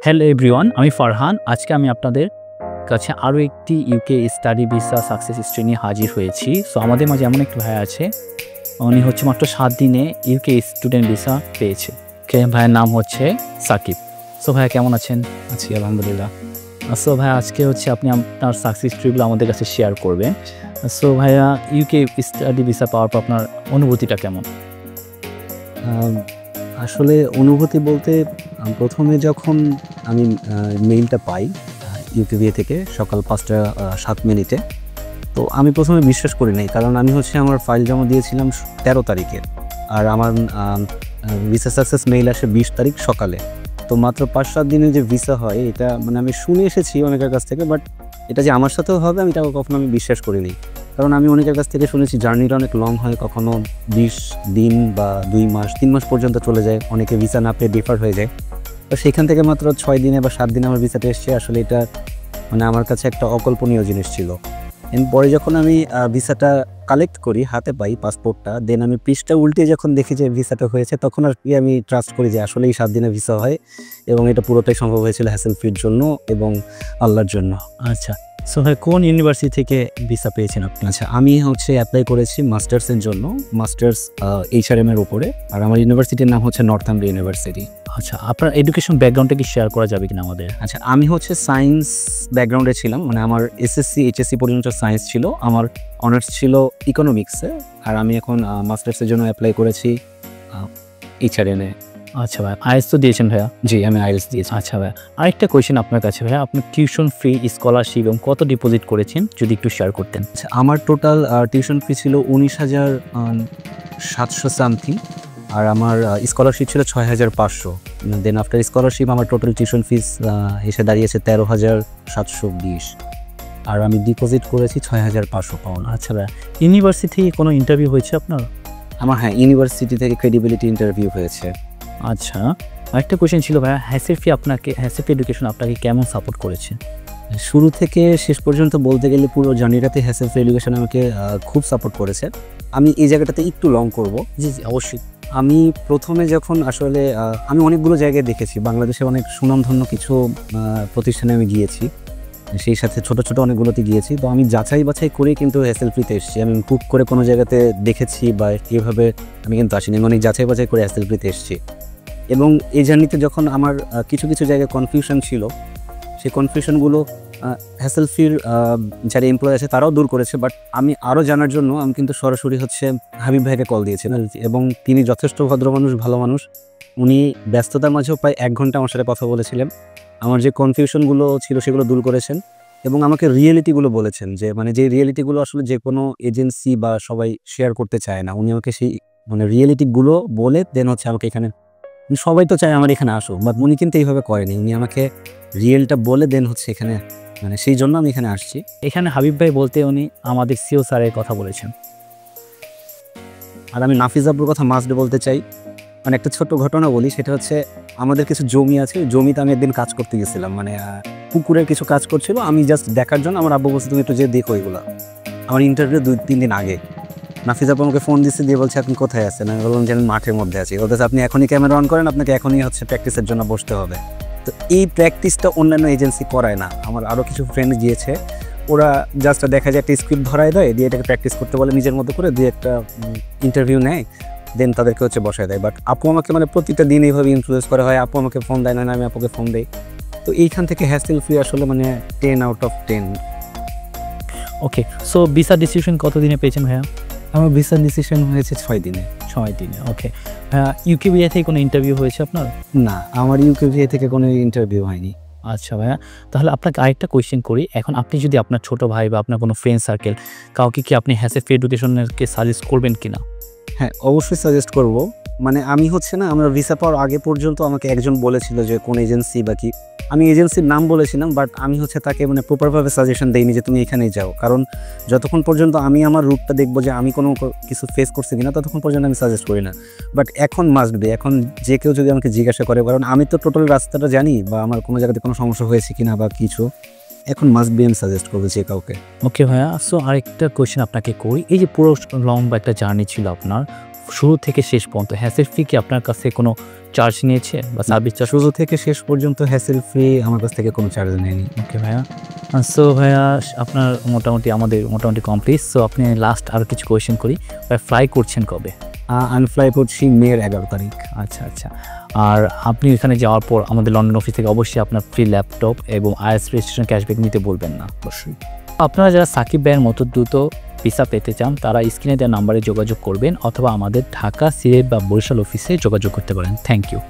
Hello everyone, আমি ফারহান। আজকে আমি আপনাদের কাছে আরও একটি UK study visa success story নিয়ে হাজির হয়েছি। সো আমাদের মাঝে এমন একটি ভাই আছে, উনি হচ্ছে মাত্র 7 দিনে ইউকে স্টুডেন্ট ভিসা পেয়েছে। ভাইয়ের নাম হচ্ছে সাকিব। সো ভাইয়া কেমন আছেন? আছি আলহামদুলিল্লাহ। সো ভাইয়া আজকে হচ্ছে আপনি আপনার সাকসেস স্টোরিগুলো আমাদের কাছে শেয়ার করবেন। সো ভাইয়া ইউকে স্টাডি ভিসা পাওয়ার পর আপনার অনুভূতিটা কেমন? আসলে অনুভূতি বলতে প্রথমে যখন আমি মেইলটা পাই ইউকেভিএ থেকে সকাল 5টা 7 মিনিটে, তো আমি প্রথমে বিশ্বাস করি নাই, কারণ আমি হচ্ছে আমার ফাইল জমা দিয়েছিলাম 13 তারিখে, আর আমার ভিসা সাকসেস মেইল আসে 20 তারিখ সকালে। তো মাত্র 5-7 দিনে যে ভিসা হয়, এটা মানে আমি শুনে এসেছি অনেকের কাছ থেকে, বাট এটা যে আমার সাথেও হবে আমি এটা কখনো বিশ্বাস করিনি। কারণ আমি অনেকের কাছ থেকে শুনেছি জার্নিটা অনেক লং হয়, কখনো 20 দিন বা 2 মাস 3 মাস পর্যন্ত চলে যায়, অনেকে ভিসা না পেয়ে ডিফার হয়ে যায়। তো সেখান থেকে মাত্র 6 দিনে বা 7 দিনে আমার ভিসাটা এসছে। আসলে এটা মানে আমার কাছে একটা অকল্পনীয় জিনিস ছিল। পরে যখন আমি ভিসাটা কালেক্ট করি, হাতে পাই পাসপোর্টটা, দেন আমি পৃষ্ঠা উল্টে যখন দেখি যে ভিসাটা হয়েছে, তখন আর কি আমি ট্রাস্ট করি যে আসলেই 7 দিনে ভিসা হয়, এবং এটা পুরোটাই সম্ভব হয়েছিল হ্যাসেল ফ্রির জন্য এবং আল্লাহর জন্য। আচ্ছা, সো ভাই কোন ইউনিভার্সিটি থেকে ভিসা পেয়েছেন আপনি? আচ্ছা, আমি হচ্ছে অ্যাপ্লাই করেছি মাস্টার্সের জন্য, মাস্টার্স HRM এর উপরে, আর আমার ইউনিভার্সিটির নাম হচ্ছে নর্থাম্পটন ইউনিভার্সিটি। আচ্ছা, আপনার এডুকেশন ব্যাকগ্রাউন্ডটা কি শেয়ার করা যাবে কিনা আমাদের? আচ্ছা, আমি হচ্ছে সায়েন্স ব্যাকগ্রাউন্ডে ছিলাম, মানে আমার SSC HSC পর্যন্ত সায়েন্স ছিল, আমার অনার্স ছিল ইকোনমিক্সে, আর আমি এখন মাস্টার্সের জন্য অ্যাপ্লাই করেছি HRM এ। আচ্ছা ভাই, আইএলটিএস তো দিয়েছেন ভাইয়া? জি, আমি আইএলটিএস দিয়েছি। আচ্ছা ভাইয়া, আরেকটা কোয়েশ্চেন আপনার কাছে ভাইয়া, আপনি টিউশন ফি, স্কলারশিপ এবং কত ডিপোজিট করেছেন যদি একটু শেয়ার করতেন। আচ্ছা, আমার টোটাল টিউশন ফি ছিল 19,700 সামথিং, আর আমার স্কলারশিপ ছিল 6,500। দেন আফটার স্কলারশিপ আমার টোটাল টিউশন ফিস এসে দাঁড়িয়েছে 13,720, আর আমি ডিপোজিট করেছি 6,500 পাউন্ড। আচ্ছা ভাইয়া, ইউনিভার্সিটি কোনো ইন্টারভিউ হয়েছে আপনার? আমার ইউনিভার্সিটি থেকে ক্রেডিবিলিটি ইন্টারভিউ হয়েছে। আচ্ছা, আরেকটা কোয়েশ্চেন ছিল ভাইয়া, হ্যাসেফি এডুকেশন আপনাকে কেমন সাপোর্ট করেছে? শুরু থেকে শেষ পর্যন্ত বলতে গেলে পুরো জার্নিটাতে হ্যাসেফি এডুকেশন আমাকে খুব সাপোর্ট করেছে। আমি এই জায়গাটাতে একটু লং করব। জি অবশ্যই। আমি প্রথমে যখন আসলে আমি অনেকগুলো জায়গায় দেখেছি, বাংলাদেশে অনেক সুনামধন্য কিছু প্রতিষ্ঠানে আমি গিয়েছি, সেই সাথে ছোট ছোট অনেকগুলোতে গিয়েছি। তো আমি যাচাই বাছাই করে কিন্তু হ্যাসেলফ্রিতে এসেছি। আমি কুক করে কোনো জায়গাতে দেখেছি বা এভাবে আমি কিন্তু আসিনি, আমি অনেক যাচাই বাছাই করে হ্যাসেলফ্রিতে এসেছি। এবং এই জার্নিতে যখন আমার কিছু কিছু জায়গায় কনফিউশন ছিল, সেই কনফিউশনগুলো হ্যাসেলফ্রির যারা এমপ্লয় আছে তারাও দূর করেছে। বাট আমি আরও জানার জন্য আমি কিন্তু সরাসরি হচ্ছে হাবিব ভাইকে কল দিয়েছিলাম, এবং তিনি যথেষ্ট ভদ্র মানুষ, ভালো মানুষ। উনি ব্যস্ততার মাঝেও প্রায় 1 ঘন্টা আমার সাথে কথা বলেছিলেন, আমার যে কনফিউশনগুলো ছিল সেগুলো দূর করেছেন, এবং আমাকে রিয়েলিটিগুলো বলেছেন, যে মানে যে রিয়েলিটিগুলো আসলে যে কোনো এজেন্সি বা সবাই শেয়ার করতে চায় না। উনি আমাকে সেই মানে রিয়েলিটিগুলো বলে দেন হচ্ছে আমাকে এখানে, সবাই তো চায় আমার এখানে আসুক, বাট উনি কিন্তু এইভাবে করেনি। উনি আমাকে রিয়েলটা বলে দেন হচ্ছে এখানে, মানে সেই জন্য আমি এখানে আসছি। এখানে হাবিব ভাই বলতে উনি আমাদের সিও স্যারের কথা বলেছেন। আর আমি নাফিজ আব্বুর কথা মাস্ট বলতে চাই। মানে একটা ছোট্ট ঘটনা বলি, সেটা হচ্ছে আমাদের কিছু জমি আছে, জমিতে আমি একদিন কাজ করতে গেছিলাম, মানে পুকুরের কিছু কাজ করছিল, আমি জাস্ট দেখার জন্য। আমার আব্বু বলছে তুমি একটু যে দেখো এগুলো। আমার ইন্টারভিউ 2-3 দিন আগে নাফিজ আব্বু আমাকে ফোন দিচ্ছে, দিয়ে বলছে আপনি কোথায় আছেন? আমি বললাম যে আমি মাঠের মধ্যে আছি। বলতেছে আপনি এখনই ক্যামেরা অন করেন, আপনাকে এখনই হচ্ছে প্র্যাকটিসের জন্য বসতে হবে। তো এই প্র্যাকটিসটা অন্যান্য এজেন্সি করায় না। আমার আরও কিছু ফ্রেন্ড গিয়েছে, ওরা জাস্ট দেখা যায় একটা স্ক্রিপ্ট ধরায় দেয়, দিয়ে এটাকে প্র্যাকটিস করতে বলে নিজের মতো করে, দিয়ে একটা ইন্টারভিউ নেয়, দেন তাদেরকে হচ্ছে বসায় দেয়। বাট আপু আমাকে মানে প্রতিটা দিন এইভাবে ইনফ্লুয়েন্স করা হয়, আপু আমাকে ফোন দেয় না, আমি আপুকে ফোন দেই। তো এইখান থেকে হ্যাসেল ফ্রি আসলে মানে 10 out of 10। Okay, so visa decision কত দিনে পেয়েছেন ভাইয়া? আমার ভিসা ডিসিশন হয়েছে 6 দিনে। 6 দিনে। ওকে, ইউকেভিএ থেকে কোনো ইন্টারভিউ হয়েছে আপনার? না, আমার ইউকেভিএ থেকে কোনো ইন্টারভিউ হয়নি। আচ্ছা ভাইয়া, তাহলে আপনাকে আরেকটা কোয়েশ্চেন করি। এখন আপনি যদি আপনার ছোট ভাই বা আপনার কোনো ফ্রেন্ড সার্কেল কাউকে কি আপনি হ্যাসেফি এডুকেশনকে সাজেস্ট করবেন কিনা? হ্যাঁ, অবশ্যই সাজেস্ট করব। মানে আমি হচ্ছে না, আমরা ভিসা পাওয়ার আগে পর্যন্ত আমাকে একজন বলেছিল যে কোন এজেন্সি বা কি, আমি এজেন্সির নাম বলেছিলাম, বাট আমি হচ্ছে তাকে মানে প্রপারভাবে সাজেশন দেইনি যে তুমি এখানেই যাও। কারণ যতক্ষণ পর্যন্ত আমি আমার রুটটা দেখবো যে আমি কোনো কিছু ফেস করছি কিনা, ততক্ষণ পর্যন্ত আমি সাজেস্ট করি না। বাট এখন মাস্ট বি, এখন যে কেউ যদি আমাকে জিজ্ঞাসা করে, কারণ আমি তো টোটাল রাস্তাটা জানি, বা আমার কোনো জায়গাতে কোনো সমস্যা হয়েছে কিনা বা কিছু, এখন মাস্ট বি আমি সাজেস্ট করবো যে কাউকে। ওকে ভাইয়া, সো আরেকটা কোয়েশ্চেন আপনাকে করি। এই যে পুরো লং বা একটা জার্নি ছিল আপনার, শুরু থেকে শেষ পর্যন্ত হ্যাসেল ফি কি আপনার কাছে কোনো চার্জ নিয়েছে বা সার্ভিস চার্জ? শুরু থেকে শেষ পর্যন্ত হ্যাসেল ফ্রি আমার কাছ থেকে কোনো চার্জ নেয়নি। ওকে ভাইয়া। সো ভাইয়া আপনার মোটামুটি কমপ্লিট। সো আপনি লাস্ট আরও কিছু কোয়েশ্চেন করি, ভাই ফ্লাই করছেন কবে? আমি ফ্লাই করছি মের 11 তারিখ। আচ্ছা। আর আপনি এখানে যাওয়ার পর আমাদের লন্ডন অফিস থেকে অবশ্যই আপনার ফ্রি ল্যাপটপ এবং IELTS রেজিস্ট্রেশন ক্যাশব্যাক নিতে বলবেন না। অবশ্যই। আপনারা যারা সাকিব ভাইয়ের মতো দ্রুত ভিসা পেতে চান তারা স্ক্রিনে দেওয়া নাম্বারে যোগাযোগ করবেন অথবা আমাদের ঢাকা, সিলেট বা বরিশাল অফিসে যোগাযোগ করতে পারেন। Thank you.